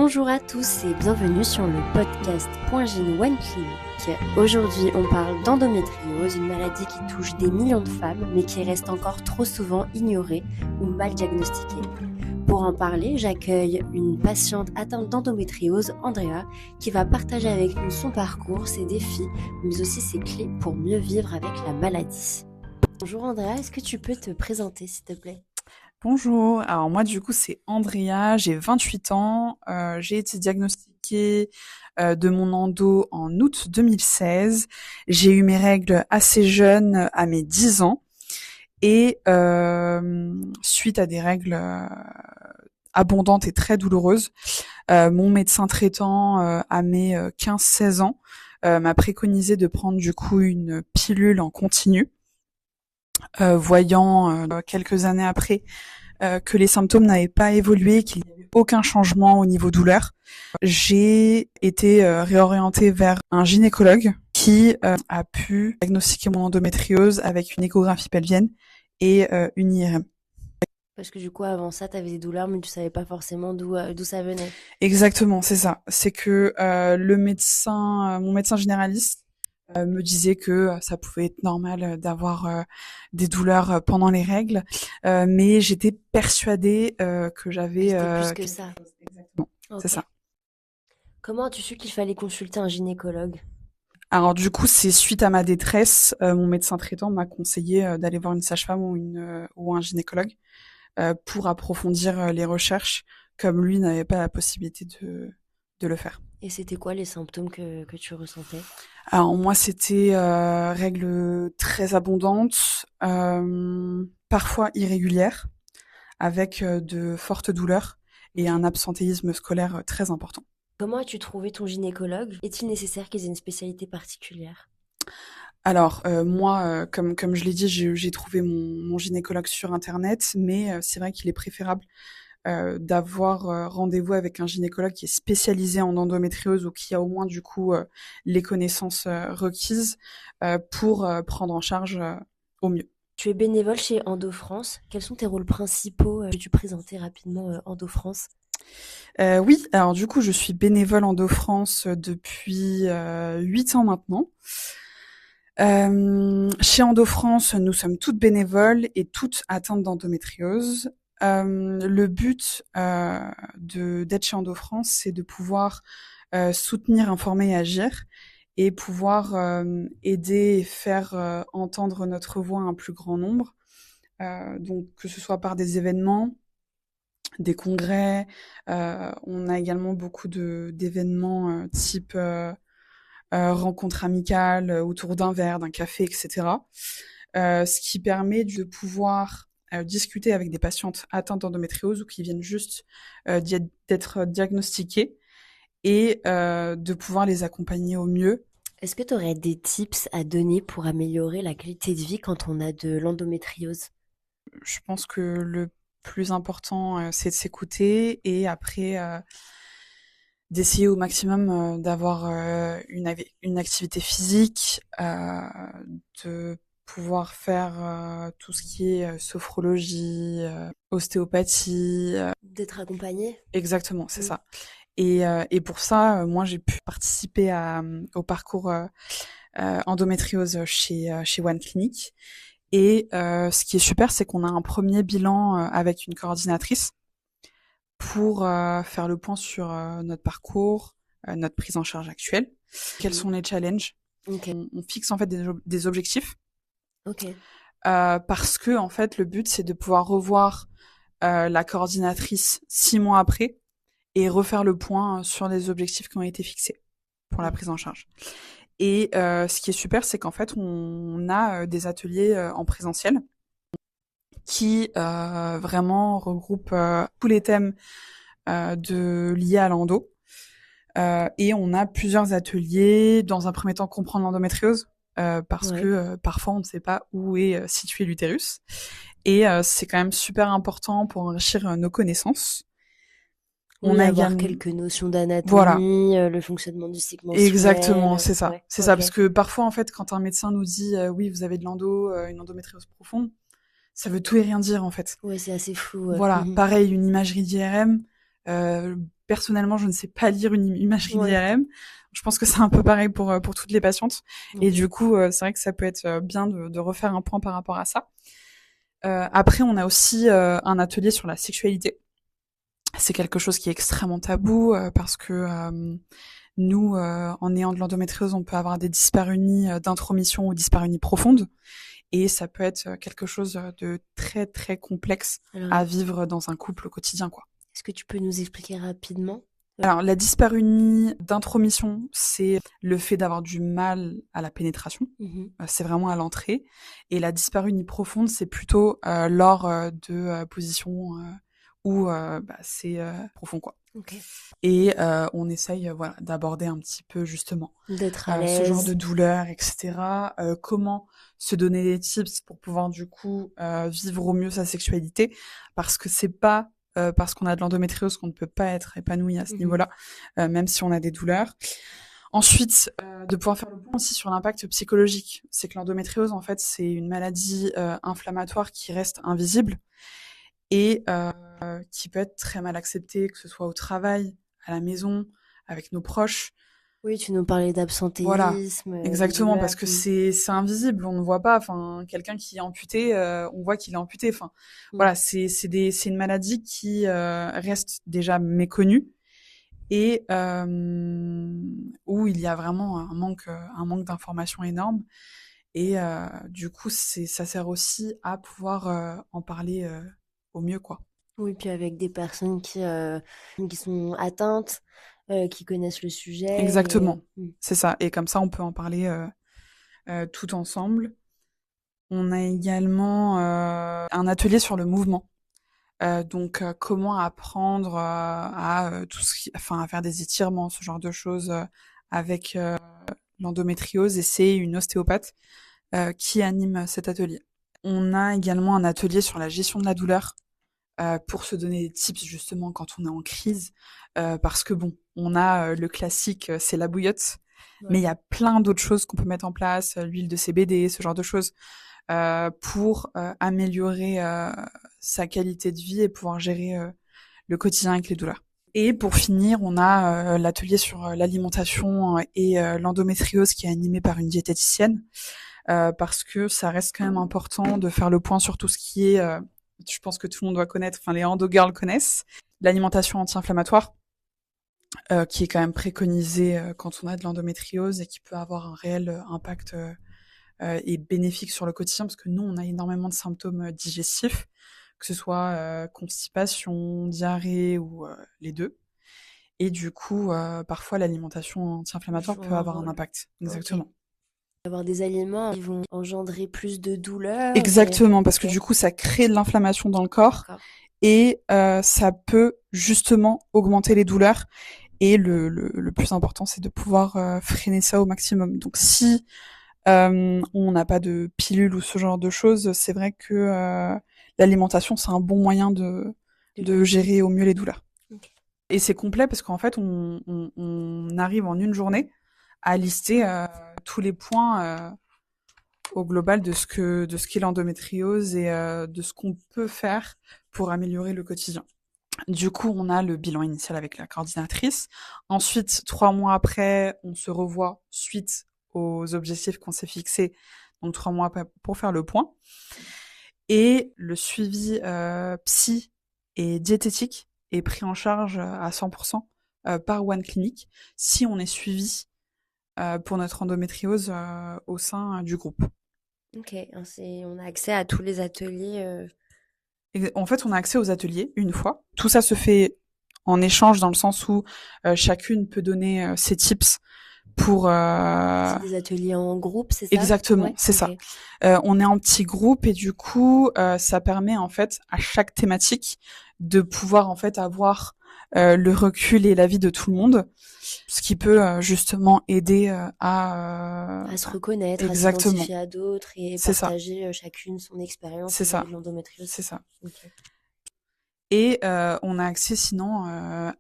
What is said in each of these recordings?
Bonjour à tous et bienvenue sur le podcast Point G One Clinic. Aujourd'hui, on parle d'endométriose, une maladie qui touche des millions de femmes mais qui reste encore trop souvent ignorée ou mal diagnostiquée. Pour en parler, j'accueille une patiente atteinte d'endométriose, Andrea, qui va partager avec nous son parcours, ses défis, mais aussi ses clés pour mieux vivre avec la maladie. Bonjour Andrea, est-ce que tu peux te présenter s'il te plaît ? Bonjour, alors moi du coup c'est Andrea, j'ai 28 ans, j'ai été diagnostiquée de mon endo en août 2016, j'ai eu mes règles assez jeune à mes 10 ans et suite à des règles abondantes et très douloureuses, mon médecin traitant à mes 15-16 ans m'a préconisé de prendre du coup une pilule en continu. Voyant quelques années après que les symptômes n'avaient pas évolué, qu'il n'y avait aucun changement au niveau douleur, j'ai été réorientée vers un gynécologue qui a pu diagnostiquer mon endométriose avec une échographie pelvienne et une IRM. Parce que du coup, avant ça, tu avais des douleurs, mais tu savais pas forcément d'où ça venait. Exactement, c'est ça. C'est que mon médecin généraliste me disait que ça pouvait être normal d'avoir des douleurs pendant les règles, mais j'étais persuadée que j'avais C'était plus que ça. Exactement, Ok. c'est ça. Comment as-tu su qu'il fallait consulter un gynécologue ? Alors du coup, c'est suite à ma détresse, mon médecin traitant m'a conseillé d'aller voir une sage-femme ou un gynécologue pour approfondir les recherches, comme lui n'avait pas la possibilité de le faire. Et c'était quoi les symptômes que tu ressentais ? Alors moi, c'était règles très abondantes, parfois irrégulières, avec de fortes douleurs et un absentéisme scolaire très important. Comment as-tu trouvé ton gynécologue ? Est-il nécessaire qu'ils aient une spécialité particulière ? Alors moi, comme je l'ai dit, j'ai trouvé mon gynécologue sur internet, mais c'est vrai qu'il est préférable d'avoir rendez-vous avec un gynécologue qui est spécialisé en endométriose ou qui a au moins du coup les connaissances requises pour prendre en charge au mieux. Tu es bénévole chez Endo France. Quels sont tes rôles principaux ? Peux-tu présenter rapidement Endo France ? Oui, alors du coup, je suis bénévole Endo France depuis 8 ans maintenant. Chez Endo France, nous sommes toutes bénévoles et toutes atteintes d'endométriose. Le but d'être chez Endo France, c'est de pouvoir soutenir, informer et agir et pouvoir aider et faire entendre notre voix à un plus grand nombre. Donc que ce soit par des événements, des congrès, on a également beaucoup d'événements type rencontres amicales autour d'un verre, d'un café, etc. Ce qui permet de pouvoir discuter avec des patientes atteintes d'endométriose ou qui viennent juste d'être diagnostiquées et de pouvoir les accompagner au mieux. Est-ce que tu aurais des tips à donner pour améliorer la qualité de vie quand on a de l'endométriose ? Je pense que le plus important, c'est de s'écouter et après d'essayer au maximum d'avoir une activité physique, de pouvoir faire tout ce qui est sophrologie, ostéopathie. D'être accompagnée ? Exactement, c'est ça. Et pour ça, moi, j'ai pu participer au parcours endométriose chez One Clinic. Et ce qui est super, c'est qu'on a un premier bilan avec une coordinatrice pour faire le point sur notre parcours, notre prise en charge actuelle, quels sont les challenges. Ok. On fixe en fait des objectifs Ok. parce que en fait le but c'est de pouvoir revoir la coordinatrice 6 mois après et refaire le point sur les objectifs qui ont été fixés pour la prise en charge. Et ce qui est super, c'est qu'en fait on a des ateliers en présentiel qui vraiment regroupent tous les thèmes liés à l'endo. Et on a plusieurs ateliers. Dans un premier temps, comprendre l'endométriose, parce que parfois on ne sait pas où est situé l'utérus. Et c'est quand même super important pour enrichir nos connaissances. On a avoir quelques notions d'anatomie, le fonctionnement du cycle menstruel. Exactement, c'est ça. Ouais, c'est ça, parce que parfois, en fait, quand un médecin nous dit oui, vous avez de l'endo, une endométriose profonde, ça veut tout et rien dire, en fait. Ouais, c'est assez flou. Voilà, pareil, une imagerie d'IRM, personnellement, je ne sais pas lire une imagerie Ouais. d'IRM. Je pense que c'est un peu pareil pour toutes les patientes. Ok. Et du coup, c'est vrai que ça peut être bien de refaire un point par rapport à ça. Après, on a aussi un atelier sur la sexualité. C'est quelque chose qui est extrêmement tabou parce que nous, en ayant de l'endométriose, on peut avoir des dyspareunies d'intromission ou dyspareunies profondes. Et ça peut être quelque chose de très, très complexe Alors, à vivre dans un couple au quotidien, quoi. est-ce que tu peux nous expliquer rapidement? Alors, la dyspareunie d'intromission, c'est le fait d'avoir du mal à la pénétration. Mhm. C'est vraiment à l'entrée. Et la dyspareunie profonde, c'est plutôt lors de positions où c'est profond, quoi. Ok. Et on essaye voilà, d'aborder un petit peu justement D'être à ce genre de l'aise. douleur, etc. Comment se donner des tips pour pouvoir du coup vivre au mieux sa sexualité, parce que c'est pas parce qu'on a de l'endométriose qu'on ne peut pas être épanoui à ce Mhm. niveau-là, même si on a des douleurs. Ensuite, de pouvoir faire le point aussi sur l'impact psychologique. C'est que l'endométriose, en fait, c'est une maladie inflammatoire qui reste invisible et qui peut être très mal acceptée, que ce soit au travail, à la maison, avec nos proches. Oui, tu nous parlais Voilà, d'absentéisme, de exactement, parce douleur. que c'est invisible, on ne voit pas. Enfin, quelqu'un qui est amputé, on voit qu'il est amputé. Enfin, voilà, c'est une maladie qui reste déjà méconnue et où il y a vraiment un manque d'information énorme. Et du coup, ça sert aussi à pouvoir en parler au mieux, quoi. Oui, puis avec des personnes qui sont atteintes, qui connaissent le sujet. Exactement, Mm. c'est ça. Et comme ça, on peut en parler tout ensemble. On a également un atelier sur le mouvement. Donc, comment apprendre à faire des étirements, ce genre de choses avec l'endométriose. Et c'est une ostéopathe qui anime cet atelier. On a également un atelier sur la gestion de la douleur pour se donner des tips justement quand on est en crise. Parce que bon, on a le classique, c'est la bouillotte. Mais il y a plein d'autres choses qu'on peut mettre en place, l'huile de CBD, ce genre de choses, pour améliorer sa qualité de vie et pouvoir gérer le quotidien avec les douleurs. Et pour finir, on a l'atelier sur l'alimentation et l'endométriose qui est animé par une diététicienne, parce que ça reste quand même important de faire le point sur tout ce qui est, je pense que tout le monde doit connaître, enfin les endo-girls connaissent, l'alimentation anti-inflammatoire, qui est quand même préconisée quand on a de l'endométriose et qui peut avoir un réel impact et bénéfique sur le quotidien, parce que nous, on a énormément de symptômes digestifs, que ce soit constipation, diarrhée ou les deux. Et du coup, parfois, l'alimentation anti-inflammatoire Joue peut un avoir un rôle. impact. Ok. Exactement. Avoir des aliments qui vont engendrer plus de douleur. Exactement, parce que Ok. du coup, ça crée de l'inflammation dans le corps D'accord. et ça peut justement augmenter les douleurs. Et le plus important, c'est de pouvoir freiner ça au maximum. Donc, si on n'a pas de pilule ou ce genre de choses, c'est vrai que l'alimentation, c'est un bon moyen de gérer au mieux les douleurs. Ok. Et c'est complet parce qu'en fait, on arrive en une journée à lister tous les points au global de ce qu'est l'endométriose et de ce qu'on peut faire pour améliorer le quotidien. Du coup, on a le bilan initial avec la coordinatrice. Ensuite, 3 mois après, on se revoit suite aux objectifs qu'on s'est fixés, donc 3 mois après pour faire le point. Et le suivi psy et diététique est pris en charge à 100% par One Clinic si on est suivi pour notre endométriose au sein du groupe. Ok. On a accès à tous les ateliers. Et en fait, on a accès aux ateliers une fois. Tout ça se fait en échange dans le sens où chacune peut donner ses tips pour C'est des ateliers en groupe, c'est ça? exactement, Ouais. c'est Ok. ça. On est en petit groupe et du coup, ça permet en fait à chaque thématique de pouvoir en fait avoir le recul et l'avis de tout le monde, ce qui peut justement aider À se reconnaître, à exactement, s'identifier à d'autres et c'est ça, partager chacune son expérience c'est vis-à-vis ça, de l'endométriose. c'est ça. Ok. Et on a accès sinon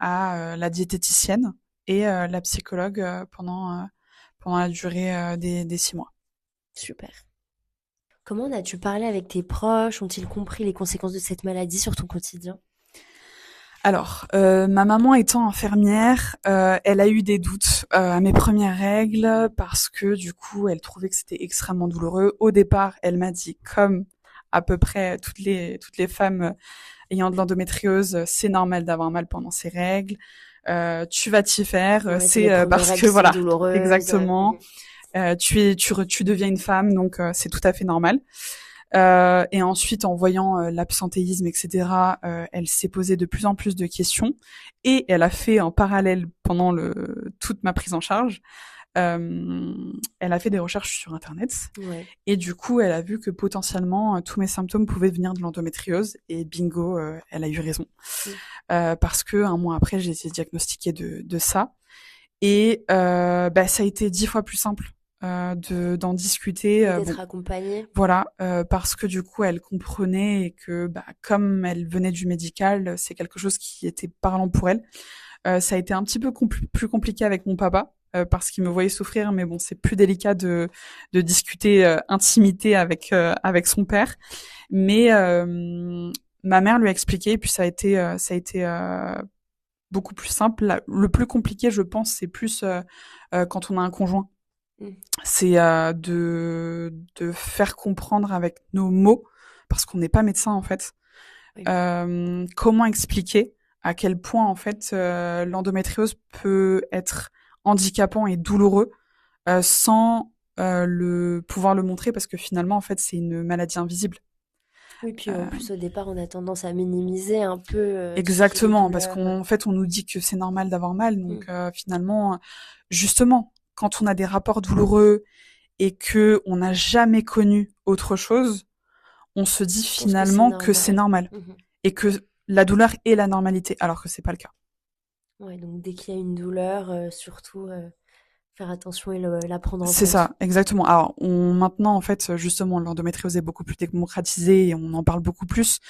à la diététicienne et la psychologue pendant la durée des 6 mois. Super. Comment as-tu parlé avec tes proches? Ont-ils compris les conséquences de cette maladie sur ton quotidien? Alors, ma maman étant infirmière, elle a eu des doutes à mes premières règles parce que du coup, elle trouvait que c'était extrêmement douloureux. Au départ, elle m'a dit, comme à peu près toutes les femmes ayant de l'endométriose, c'est normal d'avoir mal pendant ses règles. Tu vas t'y faire. Ouais, c'est les C'est premières parce règles que sont voilà, douloureuses. exactement. Tu deviens une femme, donc c'est tout à fait normal. Et ensuite, en voyant l'absentéisme, etc., elle s'est posé de plus en plus de questions et elle a fait en parallèle pendant toute ma prise en charge. Elle a fait des recherches sur Internet Ouais. et du coup, elle a vu que potentiellement tous mes symptômes pouvaient venir de l'endométriose et bingo, elle a eu raison. Mm. Parce que un mois après, j'ai été diagnostiquée de ça et ça a été 10 fois plus simple d'en discuter. Et d'être Bon, accompagnée. voilà, parce que du coup, elle comprenait et que, comme elle venait du médical, c'est quelque chose qui était parlant pour elle. Ça a été un petit peu plus compliqué avec mon papa, parce qu'il me voyait souffrir, mais bon, c'est plus délicat de discuter intimité avec son père. Mais ma mère lui a expliqué, et puis ça a été beaucoup plus simple. Le plus compliqué, je pense, c'est plus quand on a un conjoint. Mm. C'est de faire comprendre avec nos mots, parce qu'on n'est pas médecin en fait, Oui. comment expliquer à quel point en fait l'endométriose peut être handicapant et douloureux sans pouvoir le montrer, parce que finalement en fait c'est une maladie invisible. Oui, puis en Euh, plus, au départ, on a tendance à minimiser un peu tout ce qui est les Exactement, parce douleurs. qu'en fait, on nous dit que c'est normal d'avoir mal, Mm. donc finalement, justement, quand on a des rapports douloureux et que on n'a jamais connu autre chose, on se dit Je pense que c'est finalement que c'est normal. normal Mhm. et que la douleur est la normalité, alors que c'est pas le cas. Ouais, donc dès qu'il y a une douleur, surtout faire attention et la prendre en C'est compte. ça, exactement. Alors, maintenant, en fait, justement, l'endométriose est beaucoup plus démocratisée et on en parle beaucoup plus.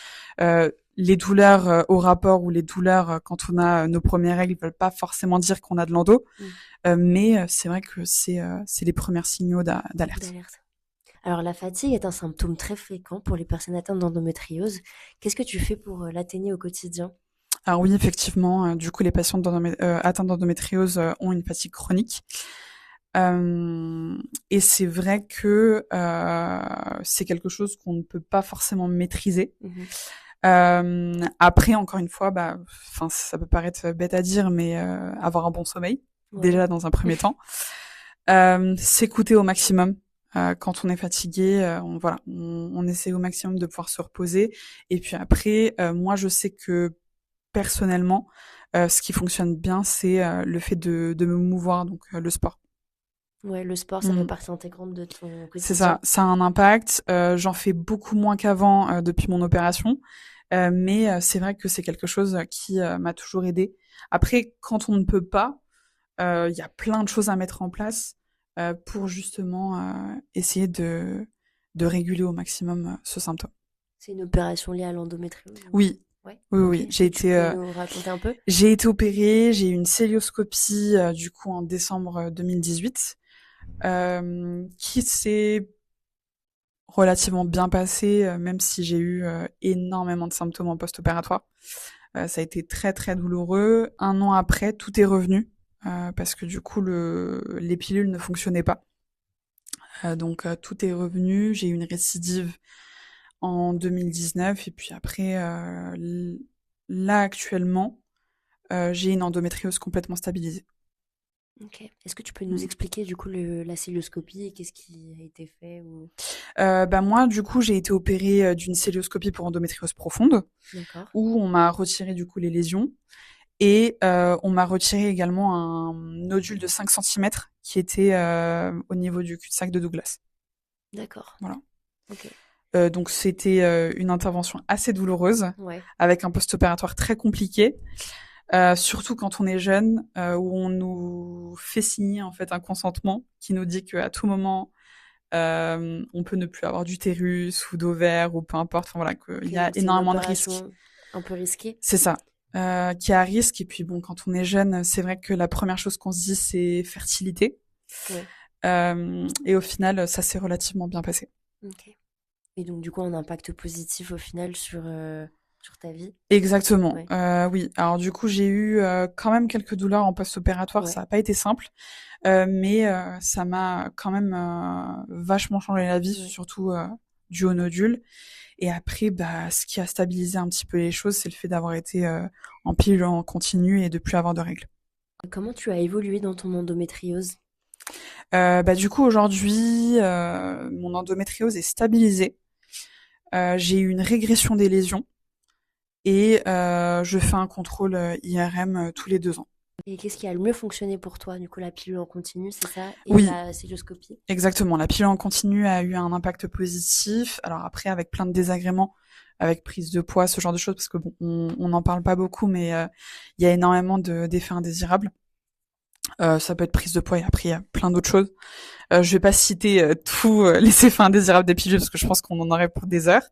Les douleurs au rapport ou les douleurs quand on a nos premières règles veulent pas forcément dire qu'on a de l'endo, Mm. mais c'est vrai que c'est les premiers signaux d'alerte. D'alerte. Alors la fatigue est un symptôme très fréquent pour les personnes atteintes d'endométriose. Qu'est-ce que tu fais pour l'atténuer au quotidien? Alors oui, effectivement, du coup, les patients atteints d'endométriose ont une fatigue chronique. Et c'est vrai que c'est quelque chose qu'on ne peut pas forcément maîtriser. Mhm. Après, encore une fois, enfin, ça peut paraître bête à dire, mais avoir un bon sommeil, Ouais. déjà dans un premier temps. S'écouter au maximum. Quand on est fatigué, on essaie au maximum de pouvoir se reposer. Et puis après, moi, je sais que personnellement, ce qui fonctionne bien, c'est le fait de me mouvoir, donc le sport. Ouais, le sport, ça fait Mm. partie intégrante de ton C'est ça, quotidien. ça a un impact. J'en fais beaucoup moins qu'avant depuis mon opération, mais c'est vrai que c'est quelque chose qui m'a toujours aidé. Après, quand on ne peut pas, il y a plein de choses à mettre en place pour justement essayer de réguler au maximum ce symptôme. C'est une opération liée à l'endométriose Oui, Ouais, oui, ok. oui. Est-ce que tu peux nous raconter un peu? J'ai été opérée, j'ai eu une célioscopie du coup en décembre 2018, qui s'est relativement bien passée, même si j'ai eu énormément de symptômes en post-opératoire. Ça a été très très douloureux. Un an après, tout est revenu parce que du coup les pilules ne fonctionnaient pas. Donc tout est revenu. J'ai eu une récidive en 2019 et puis après, là actuellement, j'ai une endométriose complètement stabilisée. Ok. Est-ce que tu peux nous Mm. expliquer du coup la célioscopie et qu'est-ce qui a été fait ou... Moi, du coup, j'ai été opérée d'une célioscopie pour endométriose profonde, D'accord. où on m'a retiré du coup les lésions et on m'a retiré également un nodule de 5 centimètres qui était au niveau du cul-de-sac de Douglas. D'accord. Voilà. Ok. Donc c'était une intervention assez douloureuse, Ouais. avec un post-opératoire très compliqué, surtout quand on est jeune, où on nous fait signer en fait un consentement qui nous dit qu'à tout moment on peut ne plus avoir d'utérus ou d'ovaires ou peu importe. Enfin voilà, qu'il Ok, y a donc c'est une énormément de risques. opération un peu risquée. C'est ça. Qui est à risque. Et puis bon, quand on est jeune, c'est vrai que la première chose qu'on se dit, c'est fertilité. Ouais. Et au final, ça s'est relativement bien passé. Ok. Et donc du coup un impact positif au final sur sur ta vie. Exactement. Ouais. Oui. Alors du coup, j'ai eu quand même quelques douleurs en post-opératoire. Ouais. Ça n'a pas été simple, mais ça m'a quand même vachement changé la vie, Ouais. surtout dû aux nodules. Et après, bah, ce qui a stabilisé un petit peu les choses, c'est le fait d'avoir été en pilule en continu et de plus avoir de règles. Comment tu as évolué dans ton endométriose? Bah, du coup, aujourd'hui, mon endométriose est stabilisée. J'ai eu une régression des lésions et je fais un contrôle IRM tous les 2 ans. Et qu'est-ce qui a le mieux fonctionné pour toi? Du coup, la pilule en continu, c'est ça? Et Oui, la cystoscopie? exactement. La pilule en continu a eu un impact positif. Alors après, avec plein de désagréments, avec prise de poids, ce genre de choses, parce que bon, on n'en parle pas beaucoup, mais il y a énormément d'effets indésirables. Ça peut être prise de poids et après il y a plein d'autres choses. Je vais pas citer tous les effets indésirables des pilules parce que je pense qu'on en aurait pour des heures.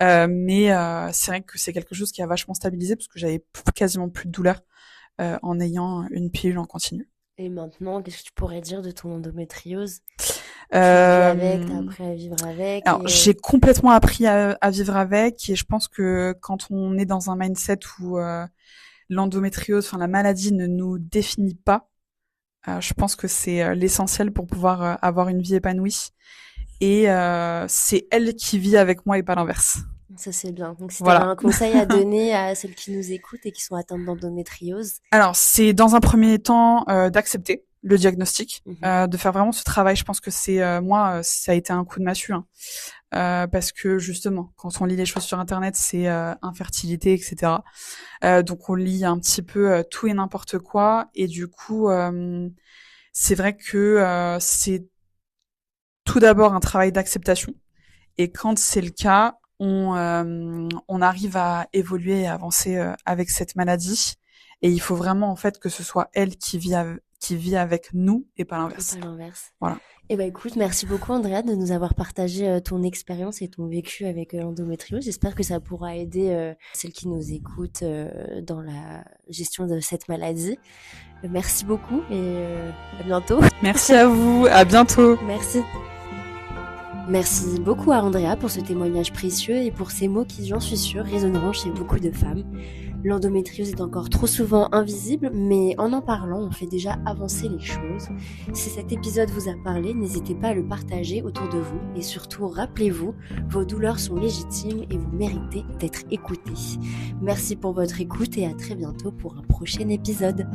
Mais c'est vrai que c'est quelque chose qui a vachement stabilisé parce que j'avais quasiment plus de douleur en ayant une pilule en continu. Et maintenant, qu'est-ce que tu pourrais dire de ton endométriose? Tu vis avec, t'as appris à vivre avec Alors, et j'ai complètement appris à vivre avec et je pense que quand on est dans un mindset où l'endométriose, enfin la maladie ne nous définit pas, je pense que c'est l'essentiel pour pouvoir avoir une vie épanouie. Et c'est elle qui vit avec moi et pas l'inverse. ça c'est bien. Donc si tu avais Voilà. un conseil à donner à celles qui nous écoutent et qui sont atteintes d'endométriose. Alors, c'est dans un premier temps d'accepter le diagnostic, Mhm. de faire vraiment ce travail. Je pense que c'est moi, ça a été un coup de massue, hein. Parce que justement, quand on lit les choses sur Internet, c'est infertilité, etc. Donc on lit un petit peu tout et n'importe quoi, et du coup, c'est vrai que c'est tout d'abord un travail d'acceptation. Et quand c'est le cas, on arrive à évoluer et avancer avec cette maladie. Et il faut vraiment en fait que ce soit elle qui vit avec nous et pas Et l'inverse. pas l'inverse. Voilà. Eh ben écoute, merci beaucoup Andrea de nous avoir partagé ton expérience et ton vécu avec l'endométriose. J'espère que ça pourra aider celles qui nous écoutent dans la gestion de cette maladie. Merci beaucoup et à bientôt. Merci à vous, à bientôt. Merci. Merci beaucoup à Andrea pour ce témoignage précieux et pour ces mots qui, j'en suis sûre, résonneront chez beaucoup de femmes. L'endométriose est encore trop souvent invisible, mais en parlant, on fait déjà avancer les choses. Si cet épisode vous a parlé, n'hésitez pas à le partager autour de vous et surtout, rappelez-vous, vos douleurs sont légitimes et vous méritez d'être écoutés. Merci pour votre écoute et à très bientôt pour un prochain épisode.